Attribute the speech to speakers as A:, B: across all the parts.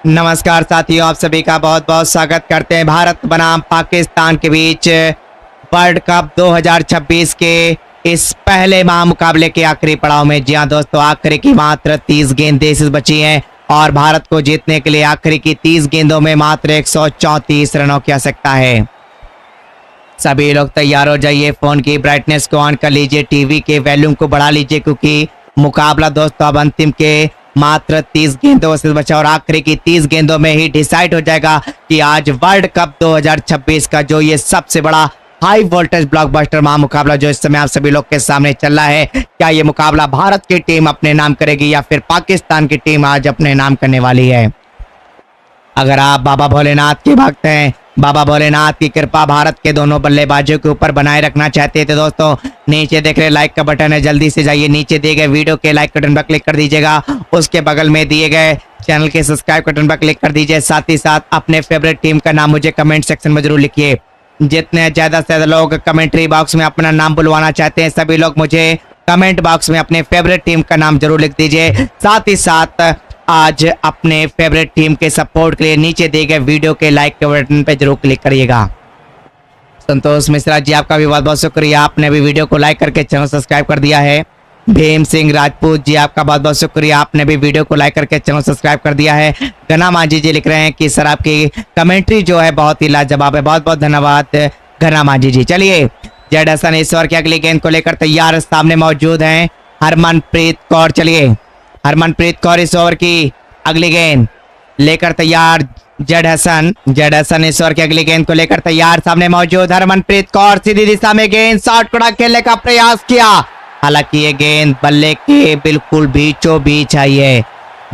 A: नमस्कार साथियों, आप सभी का बहुत बहुत स्वागत करते हैं। भारत बनाम पाकिस्तान के बीच वर्ल्ड कप 2026 के इस पहले महामुकाबले के आखिरी पड़ाव में। जी हां दोस्तों, आखिरी की मात्र 30 गेंदें बची हैं और भारत को जीतने के लिए आखिरी की 30 गेंदों में मात्र 134 रनों की आवश्यकता है। सभी लोग तैयार हो जाइए, फोन की ब्राइटनेस को ऑन कर लीजिए, टीवी के वॉल्यूम को बढ़ा लीजिए, क्योंकि मुकाबला दोस्तों अब अंतिम के मात्र 30 गेंदों से बचा और आखिरी की 30 गेंदों में ही डिसाइड हो जाएगा कि आज वर्ल्ड कप 2026 का जो ये सबसे बड़ा हाई वोल्टेज ब्लॉकबस्टर महामुकाबला जो इस समय आप सभी लोग के सामने चल रहा है, क्या ये मुकाबला भारत की टीम अपने नाम करेगी या फिर पाकिस्तान की टीम आज अपने नाम करने वाली है। अगर आप बाबा भोलेनाथ के भक्त हैं, बाबा भोलेनाथ की कृपा भारत के दोनों बल्लेबाजों के ऊपर बनाए रखना चाहते थे दोस्तों, नीचे देख रहे लाइक का बटन है, जल्दी से जाइए नीचे दिए गए वीडियो के लाइक बटन पर क्लिक कर दीजिएगा। उसके बगल में दिए गए चैनल के सब्सक्राइब बटन पर क्लिक कर दीजिए। साथ ही साथ अपने फेवरेट टीम का नाम मुझे कमेंट सेक्शन में जरूर लिखिए। जितने ज्यादा से ज्यादा लोग कमेंट्री बॉक्स में अपना नाम बुलवाना चाहते हैं, सभी लोग मुझे कमेंट बॉक्स में अपने फेवरेट टीम का नाम जरूर लिख दीजिए। साथ ही साथ आज अपने फेवरेट टीम के सपोर्ट के लिए नीचे दिए गए वीडियो के लाइक के बटन पे जरूर क्लिक करिएगा। संतोष मिश्रा जी, आपका भी बहुत बहुत शुक्रिया, आपने भी वीडियो को लाइक करके चैनल सब्सक्राइब कर दिया है। भीम सिंह राजपूत जी, आपका बहुत बहुत शुक्रिया, आपने भी वीडियो को लाइक करके चैनल सब्सक्राइब कर दिया है। घना मांझी जी लिख रहे हैं कि सर आपकी कमेंट्री जो है बहुत ही लाजवाब है, बहुत बहुत धन्यवाद घना मांझी जी। चलिए, जेड हसन ईश्वर की अगली गेंद को लेकर तैयार सामने मौजूद हैं हरमनप्रीत कौर। चलिए, हरमनप्रीत कौर इस ओवर की अगली गेंद लेकर तैयार। जेड हसन इस ओवर की अगली गेंद को लेकर तैयार, सामने मौजूद हरमनप्रीत कौर, सीधी दिशा में गेंद शॉर्ट कड़ा खेलने का प्रयास किया, हालांकि ये गेंद बल्ले के बिल्कुल बीचों बीच आई है।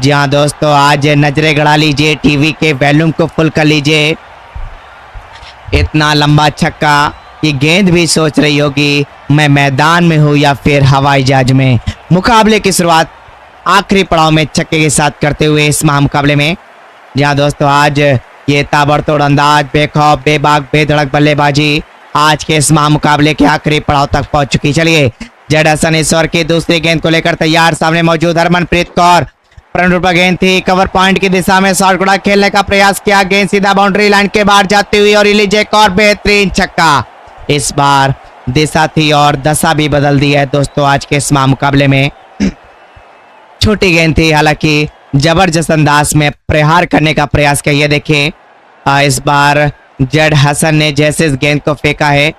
A: जी हाँ दोस्तों, आज नजरें गड़ा लीजिए, टीवी के वॉल्यूम को फुल कर लीजिए। इतना लंबा छक्का कि गेंद भी सोच रही होगी मैं मैदान में हूं या फिर हवाई जहाज में। मुकाबले की शुरुआत आखिरी पड़ाव में छक्के के साथ करते हुए इस महामुकाबले में। जहां दोस्तों आज ये ताबड़तोड़ अंदाज, बेखौफ बेबाक बेधड़क बल्लेबाजी आज के इस महामुकाबले के आखिरी पड़ाव तक पहुंच चुकी। चलिए, जेड हसन ईश्वर की दूसरी गेंद को लेकर तैयार, सामने मौजूद हरमनप्रीत कौर, फ्रंट पर गेंद थी, कवर पॉइंट की दिशा में शॉर्ट कड़ा खेलने का प्रयास किया, गेंद सीधा बाउंड्री लाइन के बाहर जाती हुई और इलीज एक और बेहतरीन छक्का। इस बार दिशा थी और दशा भी बदल दी है दोस्तों आज के इस महामुकाबले में। छोटी गेंद थी, हालांकि जबरदस्त अंदाज में प्रहार करने का प्रयास किया। ये देखिए, इस बार जेड हसन ने जैसे इस गेंद को फेंका है,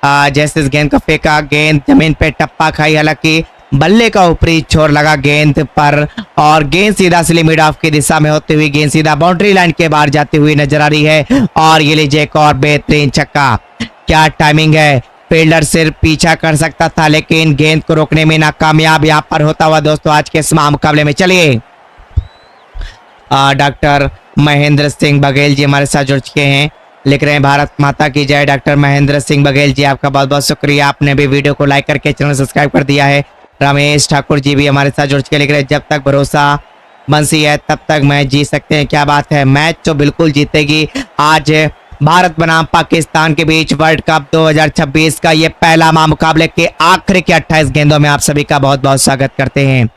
A: गेंद जमीन पे टप्पा खाई, हालांकि बल्ले का ऊपरी छोर लगा गेंद पर और गेंद सीधा स्लिमिड ऑफ की दिशा में होती हुई गेंद सीधा बाउंड्री लाइन के बाहर जाती हुई नजर आ रही है और ये लीजिए एक और बेहतरीन छक्का। क्या टाइमिंग है, फील्डर सिर्फ पीछा कर सकता था लेकिन गेंद को रोकने में नाकामयाब यहाँ पर होता हुआ दोस्तों आज के इस मुकाबले में। चलिए, डॉक्टर महेंद्र सिंह बघेल जी हमारे साथ जुड़ चुके हैं, लिख रहे हैं भारत माता की जय। डॉक्टर महेंद्र सिंह बघेल जी, आपका बहुत बहुत शुक्रिया, आपने भी वीडियो को लाइक करके चैनल सब्सक्राइब कर दिया है। रमेश ठाकुर जी भी हमारे साथ जुड़ चुके, लिख रहे हैं जब तक भरोसा बंसी है तब तक मैच जीत सकते हैं। क्या बात है, मैच तो बिल्कुल जीतेगी। आज भारत बनाम पाकिस्तान के बीच वर्ल्ड कप 2026 का ये पहला महामुकाबले के आखिरी के 28 गेंदों में आप सभी का बहुत बहुत स्वागत करते हैं।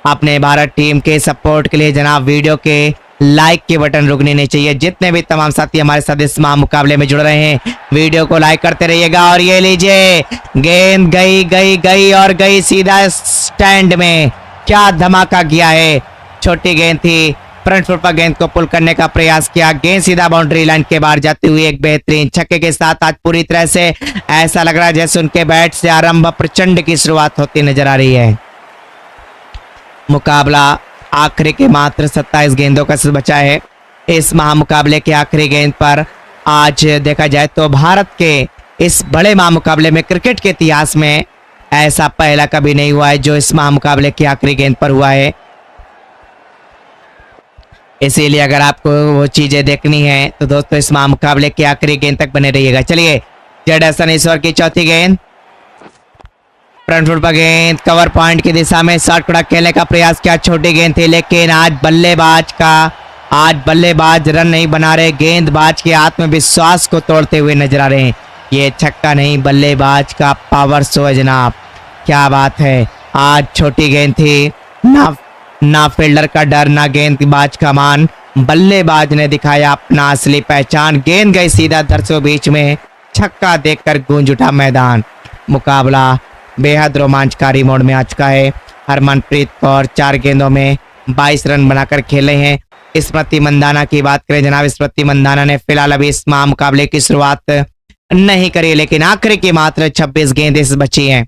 A: अपने भारत टीम के सपोर्ट के लिए जनाब वीडियो के लाइक के बटन रुकने नहीं चाहिए। जितने भी तमाम साथी हमारे साथ इस मुकाबले में जुड़ रहे हैं, वीडियो को लाइक करते रहिएगा। और ये लीजिए, गेंद गई और गई सीधा स्टैंड में। क्या धमाका किया है, छोटी गेंद थी, फ्रंट फुट पर गेंद को पुल करने का प्रयास किया, गेंद सीधा बाउंड्री लाइन के बाहर जाती हुई एक बेहतरीन छक्के के साथ आज पूरी तरह से ऐसा लग रहा है जैसे उनके बैट से आरंभ प्रचंड की शुरुआत होती नजर आ रही है। मुकाबला आखिरी के मात्र 27 गेंदों का बचा है। इस महामुकाबले के आखिरी गेंद पर आज देखा जाए तो भारत के इस बड़े महामुकाबले में क्रिकेट के इतिहास में ऐसा पहला कभी नहीं हुआ है जो इस महामुकाबले की आखिरी गेंद पर हुआ है। इसीलिए अगर आपको वो चीजें देखनी है तो दोस्तों इस महामुकाबले के आखिरी गेंद तक बने रहिएगा। चलिए, जेड हसन ईश्वर की चौथी गेंद, फ्रंट फुट पर गेंद, कवर पॉइंट की दिशा में शॉर्ट कड़ा खेलने का प्रयास किया, छोटी गेंद थी लेकिन आज बल्लेबाज रन नहीं बना रहे, गेंदबाज के आत्मविश्वास को तोड़ते हुए नजर आ रहे हैं। ये छक्का नहीं, बल्लेबाज का पावर शो है जनाब, क्या बात है। आज छोटी गेंद थी, ना फील्डर का डर ना गेंदबाज का मान, बल्लेबाज ने दिखाया अपना असली पहचान। गेंद गई सीधा दर्शकों बीच में, छक्का देखकर गूंज उठा मैदान। मुकाबला बेहद रोमांचकारी मोड़ में आ चुका है। हरमनप्रीत कौर 4 गेंदों में 22 रन बनाकर खेले हैं। स्मृति मंदाना की बात करें जनाब, स्मृति मंदाना ने फिलहाल अभी इस मुकाबले की शुरुआत नहीं करी, लेकिन आखिरी की मात्र 26 गेंदें बची हैं।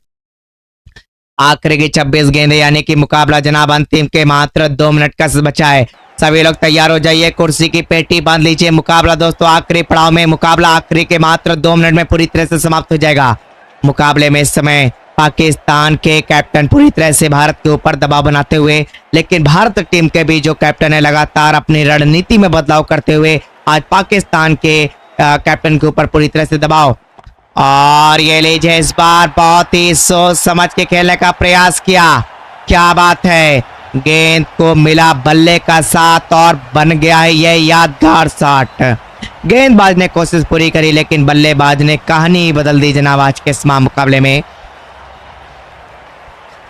A: आखिरी की 26 गेंदें यानी कि मुकाबला जनाब अंतिम के मात्र 2 मिनट का बचा है। सभी लोग तैयार हो जाइए, कुर्सी की पेटी बांध लीजिए। मुकाबला दोस्तों आखिरी पड़ाव में, मुकाबला आखिरी के मात्र 2 मिनट में पूरी तरह से समाप्त हो जाएगा। मुकाबले में इस समय पाकिस्तान के कैप्टन पूरी तरह से भारत के ऊपर दबाव बनाते हुए, लेकिन भारत टीम के भी जो कैप्टन है लगातार अपनी रणनीति में बदलाव करते हुए आज पाकिस्तान के कैप्टन के ऊपर पूरी तरह से दबाव। और ये लीजिए, इस बार बहुत ही सोच समझ के खेलने का प्रयास किया। क्या बात है, गेंद को मिला बल्ले का साथ और बन गया है ये यादगार शॉट। गेंदबाज ने कोशिश पूरी करी, लेकिन बल्लेबाज ने कहानी बदल दी जनाब आज के इस मुकाबले में।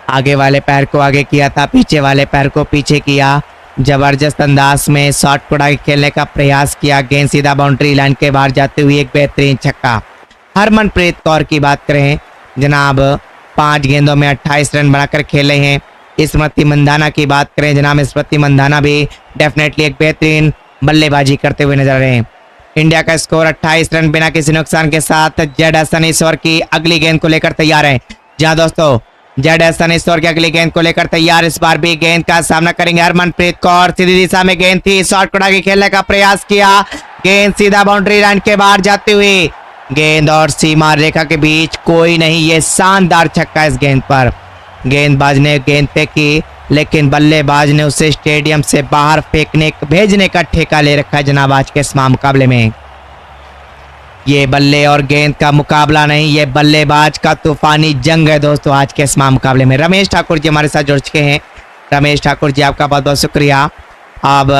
A: आगे वाले पैर को आगे किया था, पीछे वाले पैर को पीछे किया। जबरदस्त अंदाज में शॉट को आगे खेलने का प्रयास किया। गेंद सीधा बाउंड्री लाइन के बाहर जाते हुए एक बेहतरीन छक्का। हरमनप्रीत कौर की बात करें जनाब, 5 गेंदों में 28 रन बनाकर खेले हैं। स्मृति मंदाना की बात करें जनाब, स्मृति मंदाना भी डेफिनेटली एक बेहतरीन बल्लेबाजी करते हुए नजर आ रहे हैं। इंडिया का स्कोर 28 रन बिना किसी नुकसान के साथ जेड हसन इस ओवर की अगली गेंद को लेकर तैयार है। जहां दोस्तों जेड हसन इस ओवर की अगली गेंद को लेकर तैयार। इस बार भी गेंद का सामना करेंगे हरमनप्रीत कौर। सीधी दिशा में गेंद थी, शॉट को आगे खेलने का प्रयास किया। गेंद सीधा बाउंड्री लाइन के बाहर जाती हुई, गेंद और सीमा रेखा के बीच कोई नहीं। ये शानदार छक्का इस गेंद पर। गेंदबाज ने गेंद फेंकी, लेकिन बल्लेबाज ने उसे स्टेडियम से बाहर भेजने का ठेका ले रखा है जनाब आज के इस मुकाबले में। ये बल्ले और गेंद का मुकाबला नहीं, ये बल्लेबाज का तूफानी जंग है दोस्तों आज के इस मुकाबले में। रमेश ठाकुर जी हमारे साथ जुड़ चुके हैं। रमेश ठाकुर जी आपका बहुत बहुत शुक्रिया। अब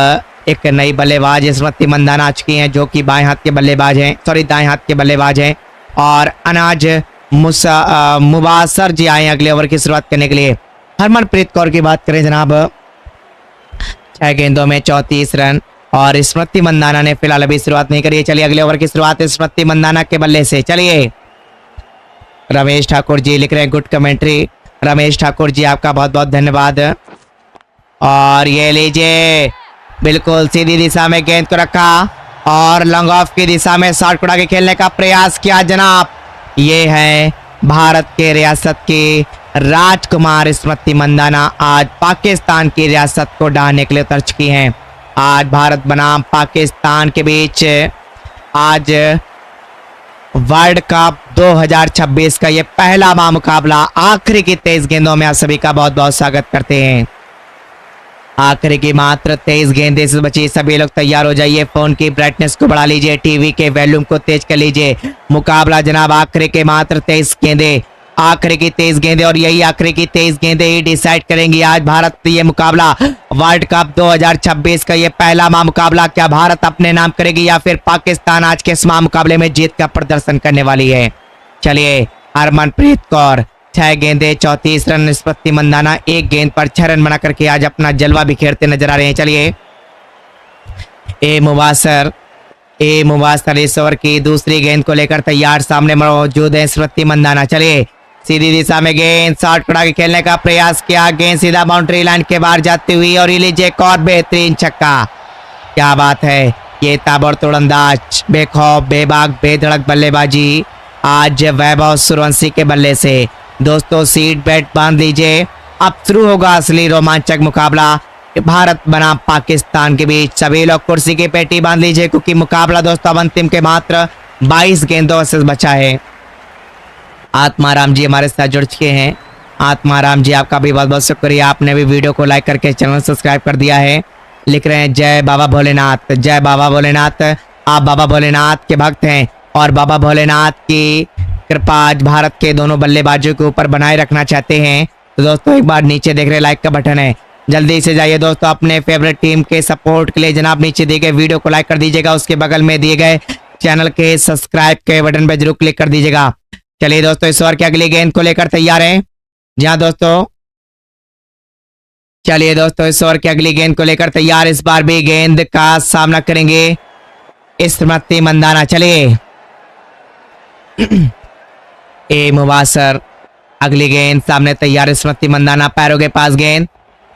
A: एक नई बल्लेबाज स्मृति मंदाना आ चुकी हैं, जो कि बाएं हाथ के बल्लेबाज हैं, दाएं हाथ के बल्लेबाज हैं। और अनाज मुबासर जी आए अगले ओवर की शुरुआत करने के लिए। हरमनप्रीत कौर की बात करें जनाब, 6 गेंदों में 34 रन। और स्मृति मंदाना ने फिलहाल अभी शुरुआत नहीं करी है। चलिए अगले ओवर की शुरुआत स्मृति मंदाना के बल्ले से। चलिए रमेश ठाकुर जी लिख रहे हैं गुड कमेंट्री। रमेश ठाकुर जी आपका बहुत बहुत धन्यवाद। और ये लीजिए, बिल्कुल सीधी दिशा में गेंद को रखा और लॉन्ग ऑफ की दिशा में शॉट उड़ा के खेलने का प्रयास किया जनाब। ये है भारत के रियासत की राजकुमार स्मृति मंदाना। आज पाकिस्तान की रियासत को ढाने के लिए उतर चुकी हैं। आज भारत बनाम पाकिस्तान के बीच आज वर्ल्ड कप 2026 का ये पहला मुकाबला। आखिरी की 23 गेंदों में आप सभी का बहुत बहुत स्वागत करते हैं। आखिरी की मात्र 23 गेंदें से बची। सभी लोग तैयार हो जाइए, फोन की ब्राइटनेस को बढ़ा लीजिए, टीवी के वॉल्यूम को तेज कर लीजिए। मुकाबला जनाब आखिरी के मात्र 23 गेंदें, आखिरी की 23 गेंदें, और यही आखिरी की 23 गेंदें ही डिसाइड करेंगी आज भारत ये मुकाबला। वर्ल्ड कप 2026 का ये पहला मुकाबला क्या भारत अपने नाम करेगी या फिर पाकिस्तान आज के इस मुकाबले में जीत का प्रदर्शन करने वाली है। चलिए हरमनप्रीत कौर 6 गेंदें 34 रन। स्मृति मंदाना 1 गेंद पर 6 रन बना करके आज अपना जलवा बिखेरते नजर आ रहे हैं। चलिए ए मुबासर इस ओवर की दूसरी गेंद को लेकर तैयार, सामने मौजूद है स्मृति मंदाना। चलिए सीधी दिशा में गेंद शॉट कड़ा के खेलने का प्रयास किया। गेंद सीधा बाउंड्री लाइन के बाहर जाती हुई और ये लीजिए एक और बेहतरीन छक्का। क्या बात है, ये ताबड़तोड़ अंदाज, बेखौफ बेबाक बेधड़क बल्लेबाजी आज वैभव सूर्यवंशी के बल्ले से। दोस्तों सीट बेल्ट बांध लीजिए, अब शुरू होगा असली रोमांचक मुकाबला भारत बनाम पाकिस्तान के बीच। सभी लोग कुर्सी की पेटी बांध लीजिए, क्योंकि मुकाबला दोस्तों अब अंतिम के मात्र 22 गेंदों से बचा है। आत्माराम जी हमारे साथ जुड़ चुके हैं। आत्माराम जी आपका भी बहुत बहुत शुक्रिया, आपने भी वीडियो को लाइक करके चैनल सब्सक्राइब कर दिया है। लिख रहे हैं जय बाबा भोलेनाथ, जय बाबा भोलेनाथ। आप बाबा भोलेनाथ के भक्त हैं और बाबा भोलेनाथ की कृपा आज भारत के दोनों बल्लेबाजों के ऊपर बनाए रखना चाहते हैं। तो दोस्तों एक बार नीचे देख रहे लाइक का बटन है, जल्दी से जाइए दोस्तों अपने फेवरेट टीम के सपोर्ट के लिए जनाब नीचे दिए गए वीडियो को लाइक कर दीजिएगा। उसके बगल में दिए गए चैनल के सब्सक्राइब के बटन पर जरूर क्लिक कर दीजिएगा। चलिए दोस्तों इस ओवर की अगली गेंद को लेकर तैयार हैं। जहां दोस्तों चलिए दोस्तों, इस ओवर की अगली गेंद को लेकर तैयार। इस बार भी गेंद का सामना करेंगे स्मृति मंदाना। चलिए ए मुबासर, अगली गेंद सामने तैयार। स्मृति मंदाना पैरों के पास गेंद,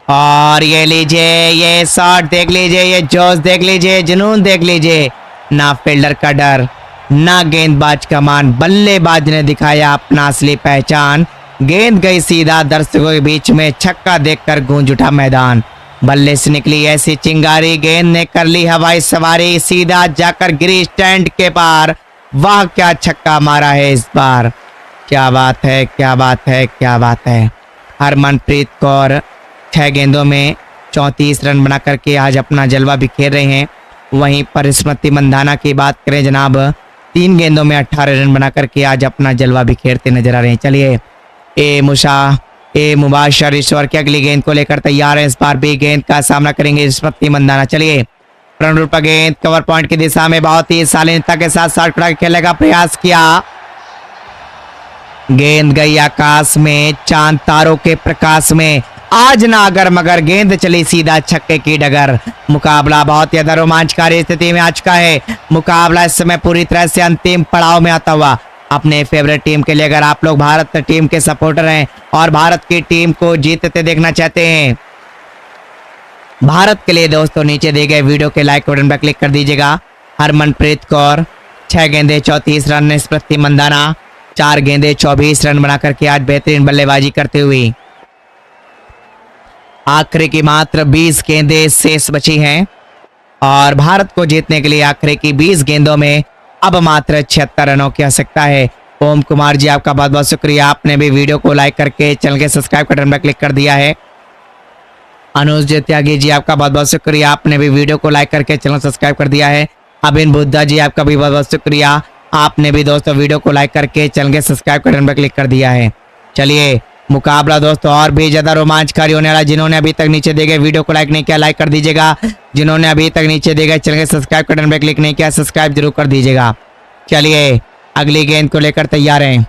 A: और ये लीजिए, ये शॉट देख लीजिए, ये जोश देख लीजिए, जुनून देख लीजिए। ना फील्डर का डर, ना गेंदबाज का मान, बल्लेबाज ने दिखाया अपना असली पहचान। गेंद गई सीधा दर्शकों के बीच में, छक्का देखकर गूंज उठा मैदान। बल्ले से निकली ऐसी चिंगारी, गेंद ने कर ली हवाई सवारी, सीधा जाकर गिरी स्टैंड के पार। वाह क्या छक्का मारा है इस बार, क्या बात है, क्या बात है, क्या बात है। हरमनप्रीत कौर 6 गेंदों में 34 रन बना करके आज अपना जलवा बिखेर रहे हैं। वहीं पर स्मृति मंदाना की बात करें जनाब, 3 गेंदों में 18 रन बना करके आज अपना जलवा बिखेरते नजर आ रहे हैं। चलिए ए मुबाशर इस ओवर की अगली गेंद को लेकर तैयार है। इस बार भी गेंद का सामना करेंगे स्मृति मंदाना। चलिए फ्रंट रूट पर गेंद, कवर पॉइंट की दिशा में बहुत ही शालीनता के साथ शॉट खड़ा खेलने का प्रयास किया। गेंद गई आकाश में, चांद तारों के प्रकाश में। आज ना अगर मगर गेंद चली सीधा छक्के की डगर। मुकाबला बहुत ज्यादा रोमांचकारी स्थिति में आ चुका है। मुकाबला इस समय पूरी तरह से अंतिम पड़ाव में आता हुआ। अपने फेवरेट टीम के लिए अगर आप लोग भारत टीम के सपोर्टर हैं और भारत की टीम को जीतते देखना चाहते हैं, भारत के लिए दोस्तों नीचे दिए गए वीडियो के लाइक बटन पर क्लिक कर दीजिएगा। हरमनप्रीत कौर 6 गेंदे 34 रन, स्मृति मंदाना 4 गेंदे 24 रन बना करके आज बेहतरीन बल्लेबाजी करते हुए आखिरी की मात्र 20 गेंदें शेष बची हैं और भारत को जीतने के लिए आखिरी की 20 गेंदों में अब मात्र 76 रनों की आवश्यकता है। ओम कुमार जी आपका बहुत बहुत शुक्रिया, आपने भी वीडियो को लाइक करके चैनल के सब्सक्राइब बटन पर क्लिक कर दिया है। अनुज त्यागी जी आपका बहुत बहुत शुक्रिया, आपने भी वीडियो को लाइक करके चैनल सब्सक्राइब कर दिया है। अबिन बुद्धा जी आपका भी बहुत बहुत शुक्रिया, आपने भी दोस्तों वीडियो को लाइक करके चैनल के सब्सक्राइब बटन पर क्लिक कर दिया है। चलिए मुकाबला दोस्तों और भी ज्यादा रोमांचकारी होने वाला। जिन्होंने अभी तक नीचे दिए गए वीडियो को लाइक नहीं किया लाइक कर दीजिएगा। जिन्होंने अभी तक नीचे दिए गए चैनल के सब्सक्राइब बटन पर क्लिक नहीं किया सब्सक्राइब जरूर कर दीजिएगा। चलिए अगली गेंद को लेकर तैयार हैं।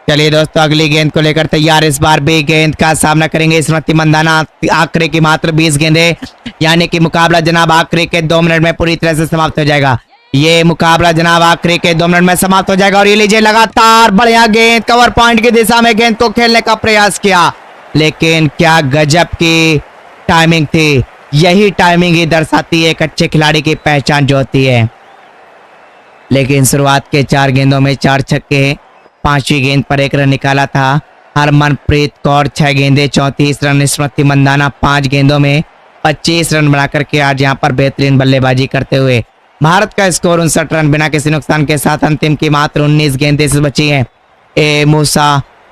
A: चलिए दोस्तों अगली गेंद को लेकर तैयार। इस बार भी गेंद का सामना करेंगे स्मृति मंदाना। आखिरी की मात्र 20 गेंदें, यानी कि मुकाबला जनाब आखिरी के 2 मिनट में पूरी तरह से समाप्त हो जाएगा। ये मुकाबला जनाब आखिरी के 2 मिनट में समाप्त हो जाएगा। और ये लीजिए लगातार बढ़िया गेंद, कवर पॉइंट की दिशा में गेंद को खेलने का प्रयास किया, लेकिन क्या गजब की टाइमिंग थी। यही टाइमिंग ही दर्शाती है एक अच्छे खिलाड़ी की पहचान जो होती है। लेकिन शुरुआत के 4 गेंदों में 4 छक्के, 5वीं गेंद पर 1 रन निकाला था। हरमनप्रीत कौर 6 गेंदे 34 रन, स्मृति मंदाना 5 गेंदों में 25 रन बना करके आज यहाँ पर बेहतरीन बल्लेबाजी करते हुए भारत का स्कोर 59 रन बिना किसी नुकसान के साथ अंतिम की मात्र 19 गेंदें से बची हैं।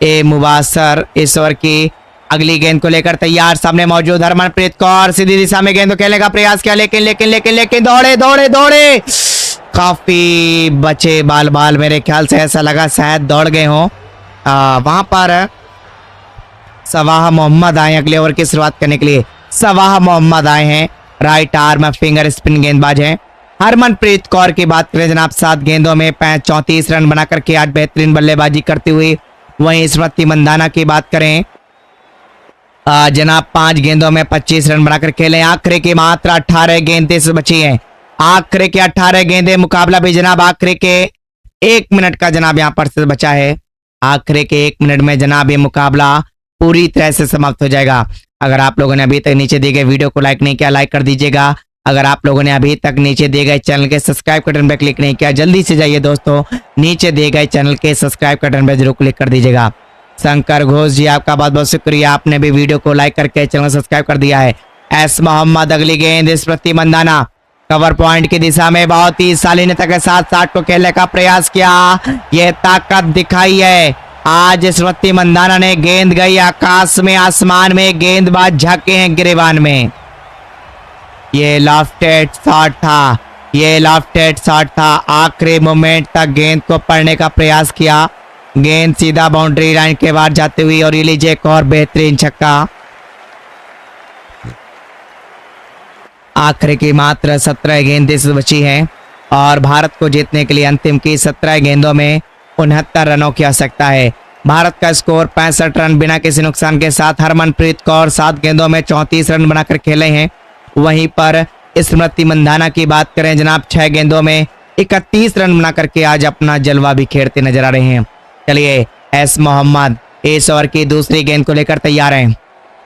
A: ए मुबासर इस ओवर की अगली गेंद को लेकर तैयार। सामने मौजूद हरमनप्रीत कौर सीधी दिशा में गेंद को खेलने का प्रयास किया, लेकिन लेकिन लेकिन लेकिन दौड़े दौड़े दौड़े काफी बचे बाल मेरे ख्याल से ऐसा लगा शायद दौड़ गए हों। वहां पर सवाह मोहम्मद आए अगले ओवर की शुरुआत करने के लिए। सवाह मोहम्मद आए हैं, राइट आर्म फिंगर स्पिन गेंदबाज हैं। हरमनप्रीत कौर की बात करें जनाब 7 गेंदों में 34 रन बना करके आज बेहतरीन बल्लेबाजी करती हुई। वहीं स्मृति मंदाना की बात करें जनाब 5 गेंदों में 25 रन बनाकर खेले। आखिरी की मात्र 18 गेंदें से बची हैं। आखिरी के 18 गेंदें, मुकाबला भी जनाब आखिरी के 1 मिनट का जनाब यहाँ पर से बचा है। आखिरी के 1 मिनट में जनाब ये मुकाबला पूरी तरह से समाप्त हो जाएगा। अगर आप लोगों ने अभी तक नीचे दिए गए वीडियो को लाइक नहीं किया लाइक कर दीजिएगा। अगर आप लोगों ने अभी तक नीचे दिए गए चैनल के सब्सक्राइब बटन पर क्लिक नहीं किया जल्दी से जाइए दोस्तों, नीचे दिए गए चैनल के सब्सक्राइब बटन पर जरूर क्लिक कर दीजिएगा। शंकर घोष जी आपका बहुत बहुत शुक्रिया, आपने भी वीडियो को लाइक करके चैनल सब्सक्राइब कर दिया है। एस मोहम्मद अगली गेंद, स्मृति मंदाना कवर पॉइंट की दिशा में बहुत ही शालीनता के साथ शॉट को खेलने का प्रयास किया। यह ताकत दिखाई है आज स्मृति मंदाना ने। गेंद गई आकाश में, आसमान में, गेंदबाज झाके हैं गिरेबान में। ये लॉफ्टेड शॉट था, ये लॉफ्टेड शॉट था। आखिरी मोमेंट तक गेंद को पढ़ने का प्रयास किया, गेंद सीधा बाउंड्री लाइन के बाहर जाती हुई। और ये लीजिए एक और बेहतरीन छक्का। आखिरी की मात्र 17 गेंदें से बची हैं और भारत को जीतने के लिए अंतिम की 17 गेंदों में 69 रनों की आवश्यकता है। भारत का स्कोर 65 रन बिना किसी नुकसान के साथ। हरमनप्रीत कौर 7 गेंदों में 34 रन बनाकर खेले हैं। वहीं पर स्मृति मंधाना की बात करें जनाब, 6 गेंदों में 31 रन बना करके आज अपना जलवा बिखेरते नजर आ रहे हैं। चलिए, एस मोहम्मद इस ओवर की दूसरी गेंद को लेकर तैयार हैं।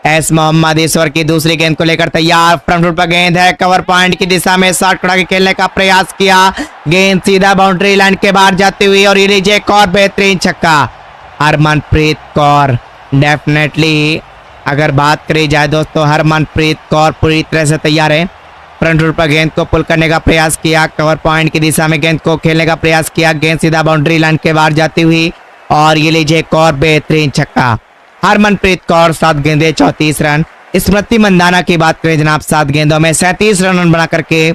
A: एस मोहम्मद इस ओवर की दूसरी गेंद को लेकर तैयार। फ्रंट फुट पर गेंद है, कवर पॉइंट की दिशा में शॉट कड़ा के खेलने का प्रयास किया। गेंद सीधा बाउंड्री लाइन के बाहर जाती हुई और ये लीजिए एक और बेहतरीन छक्का। हरमनप्रीत कौर डेफिनेटली अगर बात करी जाए दोस्तों, हरमनप्रीत कौर पूरी तरह से तैयार है। फ्रंट फुट पर गेंद को पुल करने का प्रयास किया, कवर पॉइंट की दिशा में गेंद को खेलने का प्रयास किया। गेंद सीधा बाउंड्री लाइन के बाहर जाती हुई और ये लीजिए एक और बेहतरीन छक्का। हरमनप्रीत कौर 7 गेंदे 34 रन। स्मृति मंधाना की बात करें जनाब, 7 गेंदों में 37 रन बना करके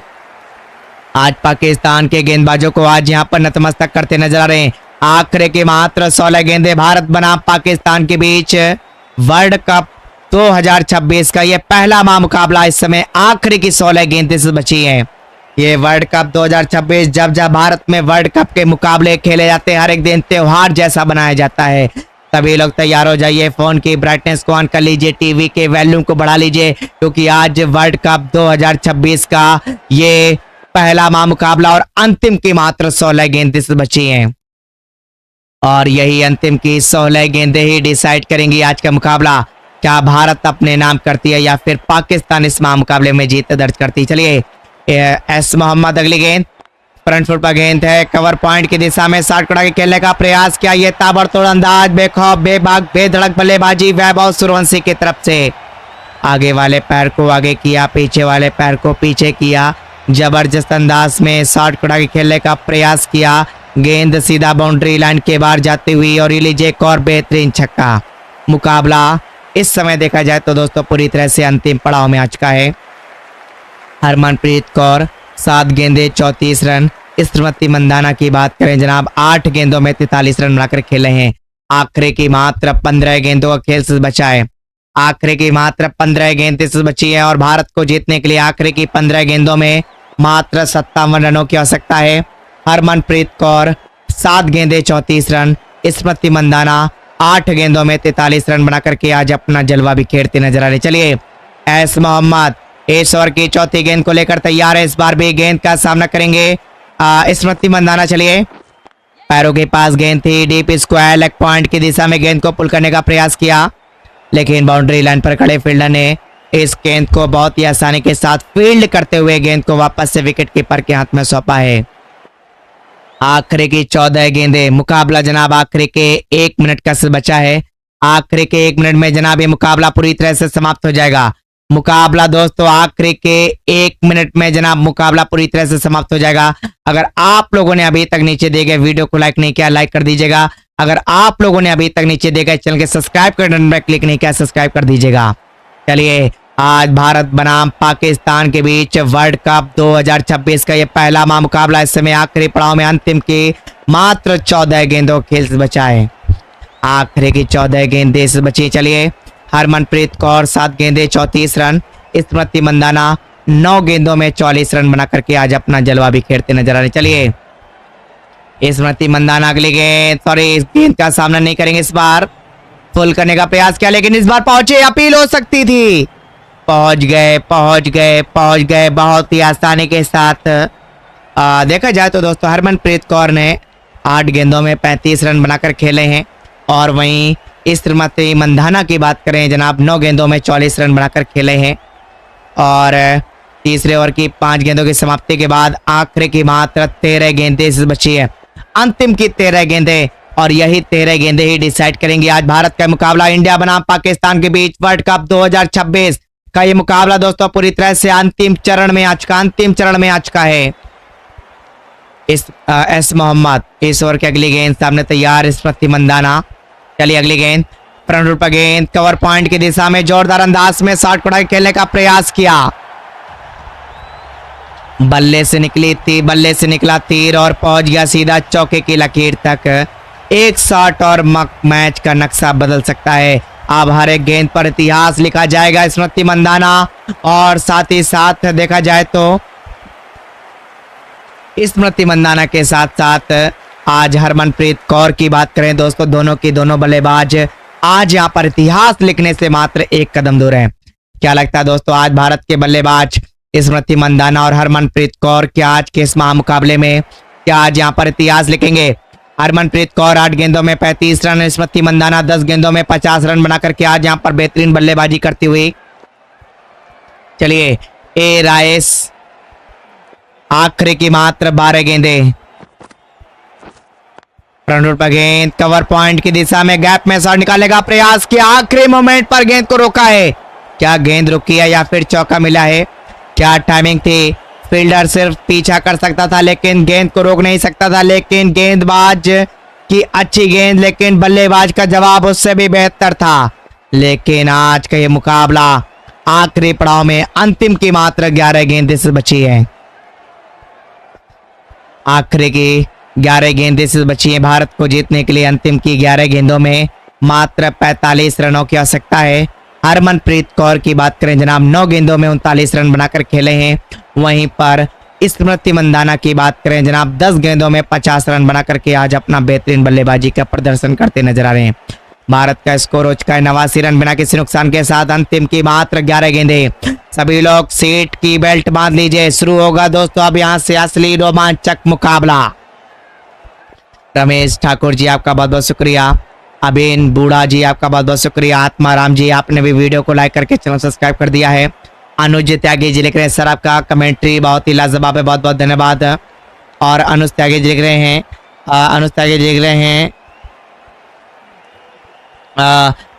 A: आज पाकिस्तान के गेंदबाजों को आज यहां पर नतमस्तक करते नजर आ रहे हैं। आखिरी की मात्र 16 गेंदे भारत बनाम पाकिस्तान के बीच वर्ल्ड कप 2026 का ये पहला मुकाबला। इस समय आखिरी की 16 गेंदें से बची हैं। ये वर्ल्ड कप 2026 जब जब भारत में वर्ल्ड कप के मुकाबले खेले जाते हैं, हर एक दिन त्योहार जैसा बनाया जाता है। सभी लोग तैयार हो जाइए, फोन की ब्राइटनेस को ऑन कर लीजिए, टीवी के वॉल्यूम को बढ़ा लीजिए, क्योंकि आज वर्ल्ड कप 2026 का ये पहला मुकाबला और अंतिम की मात्र 16 गेंदें से बची हैं। और यही अंतिम की 16 गेंदें ही डिसाइड करेंगी आज का मुकाबला। क्या भारत अपने नाम करती है या फिर पाकिस्तान इस मुकाबले में जीत दर्ज करती है। चलिए, एस मोहम्मद अगली गेंद, फ्रंट फुट पर गेंद है, कवर पॉइंट की दिशा में शॉट कड़ा के खेलने का प्रयास किया। ये ताबड़तोड़ अंदाज, बेखौफ बेबाक बेधड़क बल्लेबाजी वैभव सूर्यवंशी की तरफ से। आगे वाले पैर को आगे किया, पीछे वाले पैर को पीछे किया, जबरदस्त अंदाज में शॉट कड़ा के खेलने का प्रयास किया। गेंद सीधा बाउंड्री लाइन के बाहर जाती हुई और ये लीजिए एक और बेहतरीन छक्का। मुकाबला इस समय देखा जाए तो दोस्तों पूरी तरह से अंतिम पड़ाव में आ चुका है। हरमनप्रीत कौर 7 गेंदे 34 रन। स्मृति मंधाना की बात करें जनाब, 8 गेंदों में 43 रन बनाकर खेले हैं। आखिरी की मात्र 15 गेंदों का खेल से बचा है। आखिरी की मात्र 15 गेंदें से बची है और भारत को जीतने के लिए आखिरी की 15 गेंदों में मात्र 57 रनों की आवश्यकता है। हरमनप्रीत कौर 7 गेंदे 34 रन। स्मृति मंधाना 8 गेंदों में 43 रन बना करके आज अपना जलवा बिखेरते नजर आ रहे। चलिए, एस मोहम्मद इस ओवर की चौथी गेंद को लेकर तैयार है। इस बार भी गेंद का सामना करेंगे स्मृति मंधाना। चलिए, पैरों के पास गेंद थी, डीप स्क्वायर लेग पॉइंट की दिशा में गेंद को पुल करने का प्रयास किया, लेकिन बाउंड्री लाइन पर खड़े फील्डर ने इस गेंद को बहुत ही आसानी के साथ फील्ड करते हुए गेंद को वापस से विकेट कीपर के हाथ में सौंपा है। आखिरी की 14 गेंदें, मुकाबला जनाब आखिरी के 1 मिनट का बचा है। आखिरी के 1 मिनट में जनाब ये मुकाबला पूरी तरह से समाप्त हो जाएगा। मुकाबला दोस्तों आखिरी के 1 मिनट में जनाब मुकाबला पूरी तरह से समाप्त हो जाएगा। अगर आप लोगों ने अभी तक नीचे दिए गए वीडियो को लाइक नहीं किया, लाइक कर दीजिएगा। अगर आप लोगों ने अभी तक नीचे दिए गए चैनल के सब्सक्राइब कर बटन पर क्लिक नहीं किया, सब्सक्राइब कर दीजिएगा। चलिए, आज भारत बनाम पाकिस्तान के बीच वर्ल्ड कप 2026 का ये पहला मुकाबला। इस समय आखिरी पड़ाव में अंतिम की मात्र 14 गेंदों खेल से बचा है। आखिरी की 14 गेंदें से बची। चलिए, हरमनप्रीत कौर 7 गेंदे 34 रन। स्मृति मंधाना 9 गेंदों में 44 रन बना करके आज अपना जलवा बिखेरते नजर आ रहे। चलिए, स्मृति मंधाना अगली गेंद, सॉरी इस गेंद का सामना नहीं करेंगे। इस बार फुल करने का प्रयास किया, लेकिन इस बार पहुंचे, अपील हो सकती थी। पहुंच गए बहुत ही आसानी के साथ। देखा जाए तो दोस्तों हरमनप्रीत कौर ने 8 गेंदों में 35 रन बनाकर खेले हैं और वहीं स्मृति मंधाना की बात करें जनाब, 9 गेंदों में 44 रन बनाकर खेले हैं। और तीसरे ओवर की 5 गेंदों की समाप्ति के बाद आखिरी की मात्र 13 गेंदें बची है। अंतिम की 13 गेंदें, और यही 13 गेंदें ही डिसाइड करेंगी आज भारत का मुकाबला इंडिया बनाम पाकिस्तान के बीच वर्ल्ड कप 2026 का ये मुकाबला दोस्तों पूरी तरह से अंतिम चरण में आ चुका है। एस मोहम्मद इस ओवर की अगली गेंद सामने तैयार, स्मृति मंधाना। चलिए, अगली गेंद, फ्रंट फुट पर गेंद, कवर पॉइंट की दिशा में जोरदार अंदाज में शॉट कड़ा खेलने का प्रयास किया। बल्ले से निकला तीर और पहुंच गया सीधा चौके की लकीर तक। एक शॉट और मैच का नक्शा बदल सकता है। अब हर एक गेंद पर इतिहास लिखा जाएगा स्मृति मंधाना, और साथ ही साथ देखा जाए तो स्मृति मंधाना के साथ साथ आज हरमनप्रीत कौर की बात करें दोस्तों, दोनों की दोनों बल्लेबाज आज यहाँ पर इतिहास लिखने से मात्र एक कदम दूर हैं। क्या लगता है दोस्तों, आज भारत के बल्लेबाज स्मृति मंदाना और हरमनप्रीत कौर क्या आज के इस महामुकाबले में क्या आज यहाँ पर इतिहास लिखेंगे? हरमनप्रीत कौर 8 गेंदों में 35 रन, स्मृति मंदाना 10 गेंदों में 50 रन बनाकर के आज यहाँ पर बेहतरीन बल्लेबाजी करती हुई। चलिए, ए राइस आखिरी की मात्र 12 गेंदे, फ्रंट फुट पर गेंद, कवर पॉइंट की दिशा में गैप में शॉट निकालेगा, प्रयास किया, आखिरी मोमेंट पर गेंद को रोका है। क्या गेंद रुकी है या फिर चौका मिला है? क्या टाइमिंग थी? फील्डर सिर्फ पीछा कर सकता था लेकिन गेंद को रोक नहीं सकता था, लेकिन गेंदबाज की अच्छी गेंद, लेकिन बल्लेबाज का जवाब उससे भी बेहतर था। लेकिन आज का ये मुकाबला आखिरी पड़ाव में अंतिम की मात्र 11 गेंदें से बची है। आखिरी की 11 गेंदें से बची है। भारत को जीतने के लिए अंतिम की 11 गेंदों में मात्र 45 रनों की आवश्यकता है। हरमनप्रीत कौर की बात करें जनाब, 9 गेंदों में 39 रन बनाकर खेले हैं। वहीं पर स्मृति मंदाना की बात करें जनाब, 10 गेंदों में 50 रन बनाकर के आज अपना बेहतरीन बल्लेबाजी का प्रदर्शन करते नजर आ रहे हैं। भारत का स्कोर हो चुका है 89 रन बिना किसी नुकसान के साथ। अंतिम की मात्र 11 गेंदें। सभी लोग सीट की बेल्ट बांध लीजिए, शुरू होगा दोस्तों अब यहाँ से असली रोमांचक मुकाबला। रमेश ठाकुर जी आपका बहुत बहुत शुक्रिया, अबीन बूढ़ा जी आपका बहुत बहुत शुक्रिया, आत्माराम जी आपने भी वीडियो को लाइक करके चैनल सब्सक्राइब कर दिया है। अनुज त्यागी जी लिख रहे हैं सर आपका कमेंट्री बहुत ही लाजवाब है, बहुत बहुत धन्यवाद। और अनुज त्यागी जी लिख रहे हैं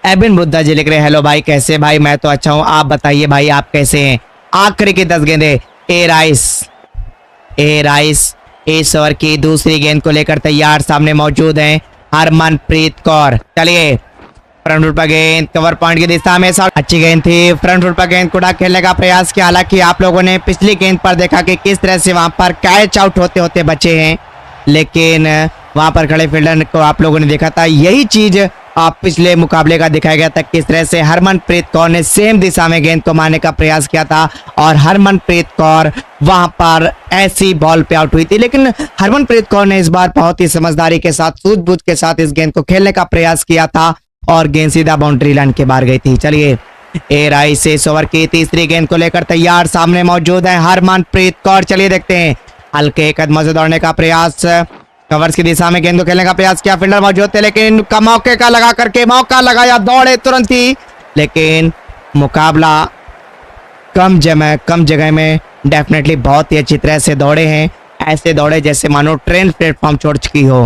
A: एबिन बुद्धा जी लिख रहे हैं हेलो भाई कैसे? भाई मैं तो अच्छा हूँ, आप बताइए भाई आप कैसे हैं? आखिरी की 10 गेंदें। ए राइस इस ओवर की दूसरी गेंद को लेकर तैयार, सामने मौजूद हैं हरमनप्रीत कौर। चलिए, फ्रंट फुट पर गेंद, कवर पॉइंट की दिशा में शॉट, अच्छी गेंद थी, फ्रंट फुट पर गेंद को खेलने का प्रयास किया। हालांकि आप लोगों ने पिछली गेंद पर देखा कि किस तरह से वहां पर कैच आउट होते होते बचे हैं, लेकिन वहां पर खड़े फील्डर को आप लोगों ने देखा था। यही चीज आप पिछले मुकाबले का दिखाया गया था, किस तरह से हरमनप्रीत कौर ने सेम दिशा में गेंद को मारने का प्रयास किया था और हरमनप्रीत कौर वहां पर ऐसी बॉल पे आउट हुई थी। लेकिन हरमनप्रीत कौर ने इस बार बहुत ही समझदारी के साथ, सूझबूझ के साथ इस गेंद को खेलने का प्रयास किया था और गेंद सीधा बाउंड्री लाइन के बाहर गई थी। चलिए, ए राइस इस ओवर की तीसरी गेंद को लेकर तैयार, सामने मौजूद है हरमनप्रीत कौर। चलिए देखते हैं, हल्के कदमों से दौड़ने का प्रयास, कवर्स की दिशा में गेंद को खेलने का प्रयास किया, फील्डर मौजूद थे लेकिन मौके का लगा करके मौका लगाया, दौड़े तुरंत ही, लेकिन मुकाबला कम जगह में डेफिनेटली बहुत ही अच्छी तरह से दौड़े हैं। ऐसे दौड़े जैसे मानो ट्रेन प्लेटफॉर्म छोड़ चुकी हो।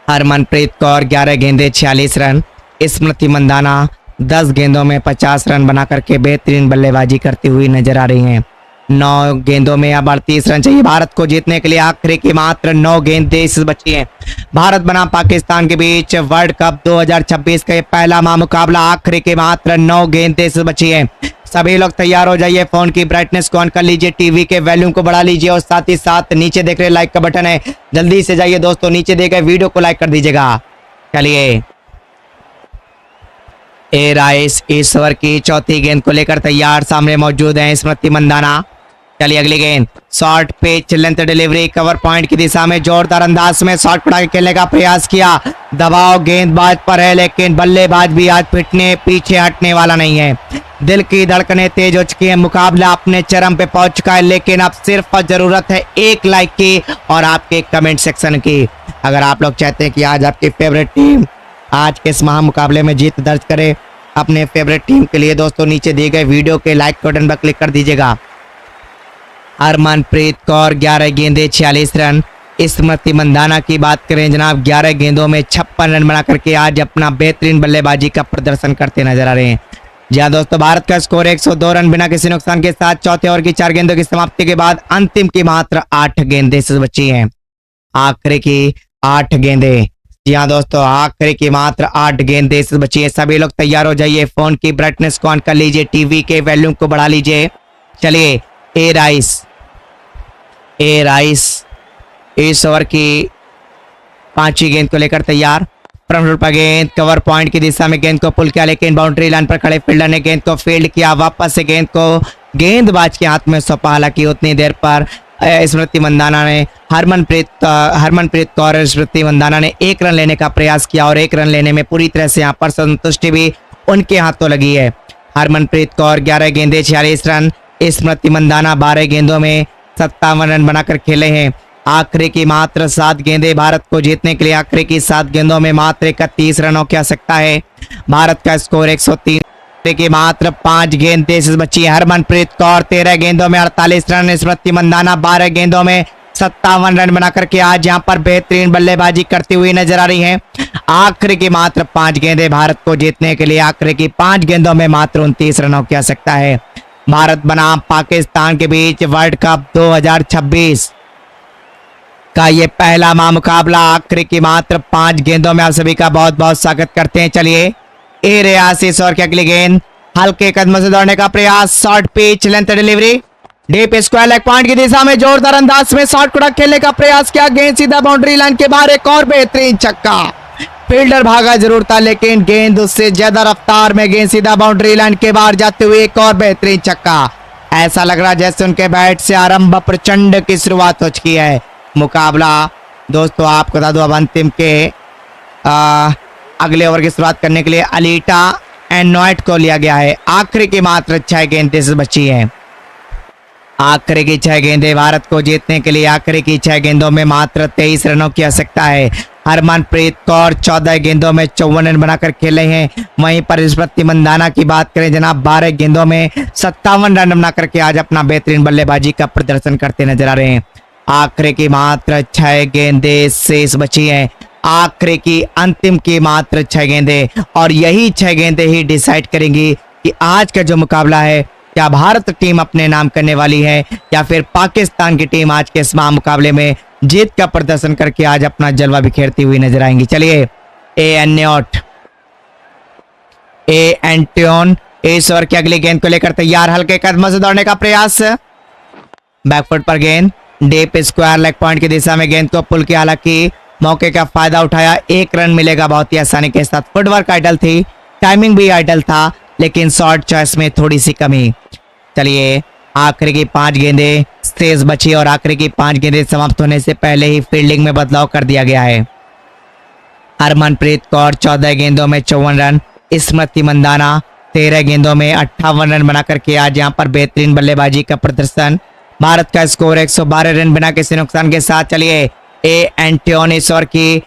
A: हरमनप्रीत कौर 11 गेंदे 46 रन, स्मृति मंदाना 10 गेंदों में 50 रन बना करके बेहतरीन बल्लेबाजी करती हुई नजर आ रही हैं। 9 गेंदों में अब 38 रन चाहिए भारत को जीतने के लिए। आखिरी की मात्र 9 गेंदें बची हैं। भारत बनाम पाकिस्तान के बीच वर्ल्ड कप 2026 का ये पहला मुकाबला, आखिरी की मात्र 9 गेंदें बची हैं। सभी लोग तैयार हो जाइए, फोन की ब्राइटनेस को ऑन कर लीजिए, टीवी के वॉल्यूम को बढ़ा लीजिए और साथ ही साथ नीचे देख रहे लाइक का बटन है, जल्दी से जाइए दोस्तों, नीचे देखे वीडियो को लाइक कर दीजिएगा। चलिए, ए राइस इस ओवर की चौथी गेंद को लेकर तैयार, सामने मौजूद है स्मृति मंदाना। चलिए अगली गेंद, short pitch length delivery, cover point की दिशा में जोरदार अंदाज में शॉट पड़ा के खेलने का प्रयास किया। दबाव गेंदबाज पर है लेकिन बल्लेबाज भी आज पीछे हटने वाला नहीं है। दिल की धड़कनें तेज हो चुकी है, मुकाबला अपने चरम पे पहुंच चुका है, लेकिन अब सिर्फ जरूरत है एक लाइक की और आपके कमेंट सेक्शन की। अगर आप लोग चाहते हैं कि आज आपकी फेवरेट टीम आज के इस मुकाबले में जीत दर्ज करे, अपने फेवरेट टीम के लिए दोस्तों नीचे दिए गए वीडियो के लाइक बटन पर क्लिक कर दीजिएगा। हरमनप्रीत कौर 11 गेंदे 46 रन, स्मृति मंदाना की बात करें जनाब, 11 गेंदों में 56 रन बना करके आज अपना बेहतरीन बल्लेबाजी का प्रदर्शन करते नजर आ रहे हैं। जी हाँ दोस्तों, भारत का स्कोर 102 रन बिना किसी नुकसान के साथ। चौथे ओवर की 4 गेंदों की समाप्ति के बाद अंतिम की मात्र 8 गेंदें बची हैं। आखिरी की 8 गेंदें, जी हाँ दोस्तों, आखिरी की मात्र 8 गेंदें बची है। सभी लोग तैयार हो जाइए, फोन की ब्राइटनेस को ऑन कर लीजिए, टीवी के वॉल्यूम को बढ़ा लीजिए। चलिए, ए राइस इस ओवर की 5वीं गेंद को लेकर तैयार, फ्रंट फुट पर गेंद, कवर पॉइंट की दिशा में गेंद को पुल किया लेकिन बाउंड्री लाइन पर खड़े फील्डर ने गेंद को फील्ड किया, वापस से गेंद को गेंदबाज के हाथ में सौंपा। हालांकि उतनी देर पर स्मृति मंदाना ने हरमनप्रीत कौर और स्मृति मंदाना ने 1 रन लेने का प्रयास किया और 1 रन लेने में पूरी तरह से यहाँ पर संतुष्टि भी उनके हाथों लगी है। हरमनप्रीत कौर 11 गेंदे 46 रन, स्मृति मंदाना 12 गेंदों में 57 रन बनाकर खेले हैं। आखिरी की मात्र 7 गेंदें भारत को जीतने के लिए, आखिरी की 7 गेंदों में मात्र 31 रनों की आवश्यकता है। भारत का स्कोर 103 की मात्र 5 गेंदें से बची है। हरमनप्रीत कौर 13 गेंदों में 48 रन, स्मृति मंदाना 12 गेंदों में 57 रन बनाकर के आज यहां पर बेहतरीन बल्लेबाजी करती हुई नजर आ रही हैं। आखिरी की मात्र 5 गेंदें भारत को जीतने के लिए, आखिरी की 5 गेंदों में मात्र 29 रनों की आवश्यकता है। भारत बनाम पाकिस्तान के बीच वर्ल्ड कप 2026 का ये पहला मुकाबला, आखिरी की मात्र 5 गेंदों में आप सभी का बहुत बहुत स्वागत करते हैं। चलिए ए रे आशीष और की अगली गेंद, हल्के कदमों से दौड़ने का प्रयास, short pitch length delivery, deep square leg point की दिशा में जोरदार अंदाज में शॉर्ट कड़क खेलने का प्रयास किया, गेंद सीधा बाउंड्री लाइन के बाहर, एक और बेहतरीन छक्का। फील्डर भागा जरूर था लेकिन गेंद उससे ज्यादा रफ्तार में गेंद सीधा बाउंड्री लाइन के बाहर जाते हुए एक और बेहतरीन छक्का। ऐसा लग रहा जैसे उनके बैट से आरंभ प्रचंड की शुरुआत हो चुकी है। मुकाबला दोस्तों आपको बता दो, अब अंतिम के अगले ओवर की शुरुआत करने के लिए अलीटा एंड नॉइट को लिया गया है। आखिरी की मात्र 6 गेंदें से बची हैं। आखिरी की 6 गेंदें भारत को जीतने के लिए, आखिरी की 6 गेंदों में मात्र 23 रनों की आवश्यकता है। हरमनप्रीत कौर 14 गेंदों में 54 रन बनाकर खेले हैं। वहीं पर स्मृति मंदाना की बात करें जनाब, 12 गेंदों में 57 रन बनाकर के आज अपना बेहतरीन बल्लेबाजी का प्रदर्शन करते नजर आ रहे हैं। आखिरी की मात्र 6 गेंदें शेष बची हैं। आखिरी की अंतिम की मात्र 6 गेंदें, और यही 6 गेंदें ही डिसाइड करेंगी कि आज का जो मुकाबला है क्या भारत टीम अपने नाम करने वाली है या फिर पाकिस्तान की टीम आज के इस मुकाबले में जीत का प्रदर्शन करके आज अपना जलवा बिखेरती हुई नजर आएंगी। चलिए एंटियोन इस ओवर की अगली गेंद को लेकर तैयार, हल्के कदमों से दौड़ने का प्रयास, बैकफुट पर गेंद, डीप स्क्वायर लेग पॉइंट की दिशा में गेंद को पुल किया, हालांकि मौके का फायदा उठाया, 1 रन मिलेगा बहुत ही आसानी के साथ। फुटवर्क आइडल थी, टाइमिंग भी आइडल था, लेकिन शॉर्ट चॉइस में थोड़ी सी कमी। चलिए आखिरी की 5 गेंदें शेष बची और आखिरी की 5 गेंदें समाप्त होने से पहले ही फील्डिंग में बदलाव कर दिया गया है। हरमनप्रीत कौर 14 गेंदों में 54 रन, स्मृति मंदाना 13 गेंदों में 58 रन बनाकर के आज यहां पर बेहतरीन बल्लेबाजी का प्रदर्शन। भारत का स्कोर 112 रन बिना किसी नुकसान के साथ। चलिए एंटियोन इस ओवर की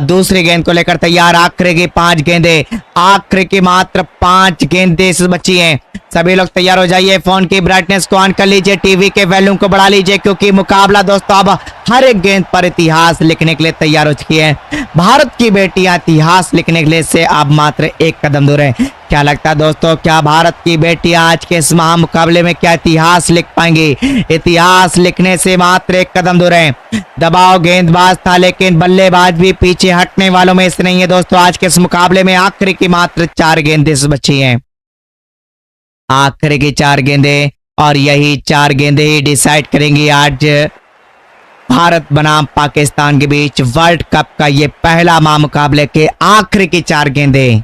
A: दूसरी गेंद को लेकर तैयार, आखिरी की 5 गेंदें, आखिरी की मात्र 5 गेंदें बची हैं। सभी लोग तैयार हो जाइए, फोन की ब्राइटनेस को ऑन कर लीजिए, टीवी के वॉल्यूम को बढ़ा लीजिए, क्योंकि मुकाबला दोस्तों अब हर एक गेंद पर इतिहास लिखने के लिए तैयार हो चुकी है। भारत की बेटियां इतिहास लिखने के लिए से अब मात्र 1 कदम दूर है। क्या लगता है दोस्तों, क्या भारत की बेटियां आज के इस मुकाबले में क्या इतिहास लिख पाएंगी? इतिहास लिखने से मात्र 1 कदम दूर है। दबाव गेंदबाज था लेकिन बल्लेबाज भी पीछे हटने वालों में से नहीं है दोस्तों। आज के इस मुकाबले में आखिरी की मात्र 4 गेंदें बची हैं, आखिरी की 4 गेंदें, और यही 4 गेंदें ही डिसाइड करेंगी आज भारत बनाम पाकिस्तान के बीच वर्ल्ड कप का ये पहला मुकाबले के आखिरी की 4 गेंदें।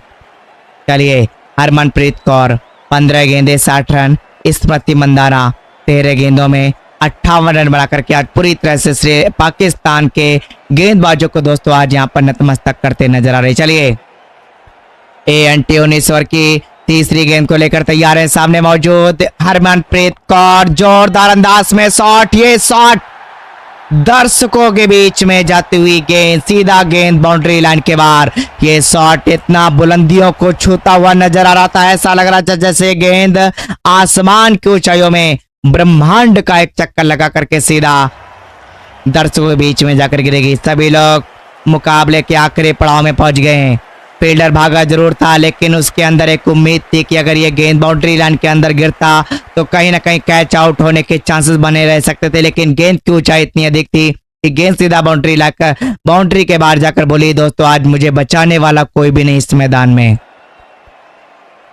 A: चलिए हरमनप्रीत कौर 15 गेंदें 60 रन, स्मृति मंदाना 13 गेंदों में 58 रन बनाकर के आज पूरी तरह से पाकिस्तान के गेंदबाजों को दोस्तों आज यहां पर नतमस्तक करते नजर आ रहे। चलिए एंटियोन इस ओवर की तीसरी गेंद को लेकर तैयार है, सामने मौजूद हरमनप्रीत कौर, जोरदार अंदाज में शॉट, ये शॉट दर्शकों के बीच में जाती हुई गेंद, सीधा गेंद बाउंड्री लाइन के बाहर। ये शॉट इतना बुलंदियों को छूता हुआ नजर आ रहा था, ऐसा लग रहा था जैसे गेंद आसमान की ऊंचाइयों में ब्रह्मांड का एक चक्कर लगा करके सीधा दर्शकों के बीच में जाकर गिरेगी। सभी लोग मुकाबले के आखिरी पड़ाव में पहुंच गए हैं। फील्डर भागा जरूर था लेकिन उसके अंदर एक उम्मीद थी कि अगर ये गेंद बाउंड्री लाइन के अंदर गिरता तो कहीं ना कहीं कैच आउट होने के चांसेस बने रह सकते थे, लेकिन गेंद की ऊंचाई इतनी अधिक थी कि गेंद सीधा बाउंड्री के बाहर जाकर बोली दोस्तों आज मुझे बचाने वाला कोई भी नहीं इस मैदान में।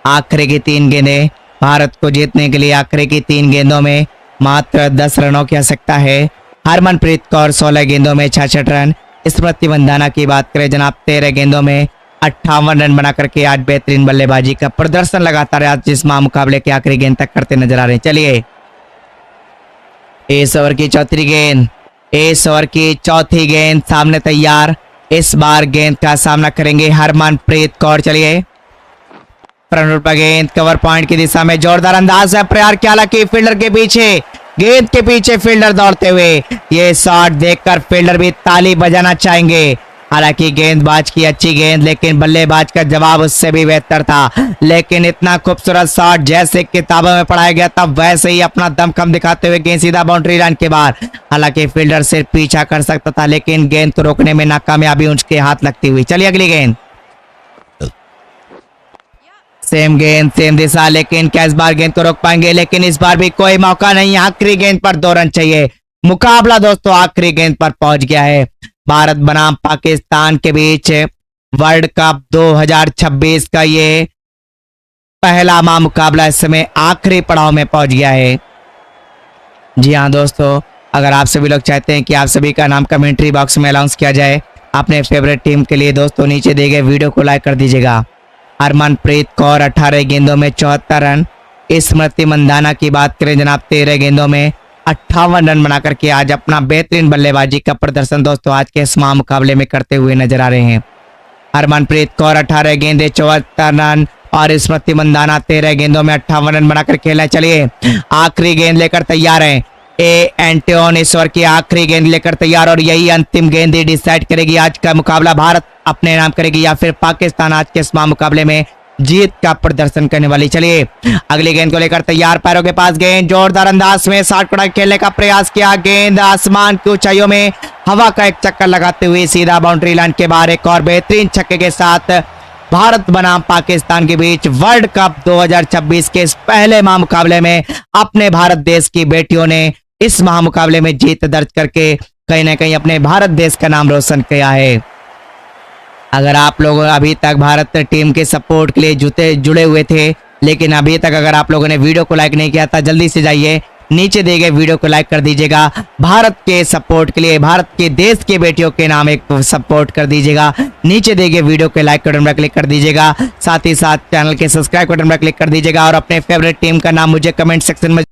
A: आखिरी की 3 गेंदें भारत को जीतने के लिए, आखिरी की 3 गेंदों में मात्र 10 रनों की आवश्यकता है। हरमनप्रीत कौर 16 गेंदों में 66 रन, स्मृति मंदाना की बात करें जनाब 13 गेंदों में 58 रन बना करके आज बेहतरीन बल्लेबाजी का प्रदर्शन लगातार आज इस मुकाबले के आखिरी गेंद तक करते नजर आ रहे हैं। चलिए इस ओवर की चौथी गेंद, इस ओवर की चौथी गेंद सामने तैयार। इस बार गेंद का सामना करेंगे हरमनप्रीत कौर। चलिए फ्रंट पर गेंद कवर पॉइंट की दिशा में जोरदार अंदाज से प्रयार किया, हालांकि फील्डर के पीछे, गेंद के पीछे फील्डर दौड़ते हुए ये शॉट देखकर फील्डर भी ताली बजाना चाहेंगे। हालांकि गेंदबाज की अच्छी गेंद, लेकिन बल्लेबाज का जवाब उससे भी बेहतर था। लेकिन इतना खूबसूरत शॉट जैसे किताबों में पढ़ाया गया था वैसे ही अपना दमखम दिखाते हुए गेंद सीधा बाउंड्री लाइन के बाहर। हालांकि फील्डर सिर्फ पीछा कर सकता था, लेकिन गेंद को रोकने में नाकामयाबी उसके हाथ लगती हुई। चलिए अगली गेंद, सेम गेंद सेम दिशा, लेकिन क्या इस बार गेंद को रोक पाएंगे? लेकिन इस बार भी कोई मौका नहीं, आखिरी गेंद पर 2 रन चाहिए। मुकाबला दोस्तों आखिरी गेंद पर पहुंच गया है। भारत बनाम पाकिस्तान के बीच वर्ल्ड कप 2026 का ये पहला मुकाबला इस समय आखिरी पड़ाव में पहुंच गया है। जी हाँ दोस्तों, अगर आप सभी लोग चाहते हैं कि आप सभी का नाम कमेंट्री बॉक्स में अनाउंस किया जाए अपने फेवरेट टीम के लिए, दोस्तों नीचे दिए गए वीडियो को लाइक कर दीजिएगा। हरमनप्रीत कौर 18 गेंदों में 74 रन। स्मृति मंधाना की बात करें जनाब, 13 गेंदों में 58 रन बनाकर के आज अपना बेहतरीन बल्लेबाजी का प्रदर्शन दोस्तों आज के इस मुकाबले में करते हुए नजर आ रहे हैं। हरमनप्रीत कौर 18 गेंदे 74 रन और स्मृति मंधाना 13 गेंदों में 58 रन बनाकर खेला। चलिए आखिरी गेंद लेकर तैयार है एंटोन, इस ओवर की आखिरी गेंद लेकर तैयार और यही अंतिम गेंद ही डिसाइड करेगी आज का मुकाबला। भारत अपने नाम करेगी या फिर पाकिस्तान आज के इस मुकाबले में जीत का प्रदर्शन करने वाली। चलिए अगली गेंद को लेकर तैयार, पैरों के पास गेंद, जोरदार अंदाज में शॉट को खेलने का प्रयास किया, गेंद आसमान की ऊंचाइयों में हवा का एक चक्कर लगाते हुए सीधा बाउंड्री लाइन के बाहर। एक और बेहतरीन छक्के के साथ भारत बनाम पाकिस्तान के बीच वर्ल्ड कप 2026 के इस पहले मुकाबले में अपने भारत देश की बेटियों ने इस मुकाबले में जीत दर्ज करके कहीं ना कहीं अपने भारत देश का नाम रोशन किया है। अगर आप लोग अभी तक भारत टीम के सपोर्ट के लिए जुड़े हुए थे, लेकिन अभी तक अगर आप लोगों ने वीडियो को लाइक नहीं किया था, जल्दी से जाइए नीचे दिए गए वीडियो को लाइक कर दीजिएगा। भारत के सपोर्ट के लिए, भारत के देश के बेटियों के नाम एक सपोर्ट कर दीजिएगा। नीचे दिए गए वीडियो के लाइक बटन पर क्लिक कर दीजिएगा, साथ ही साथ चैनल के सब्सक्राइब बटन पर क्लिक कर दीजिएगा और अपने फेवरेट टीम का नाम मुझे कमेंट सेक्शन में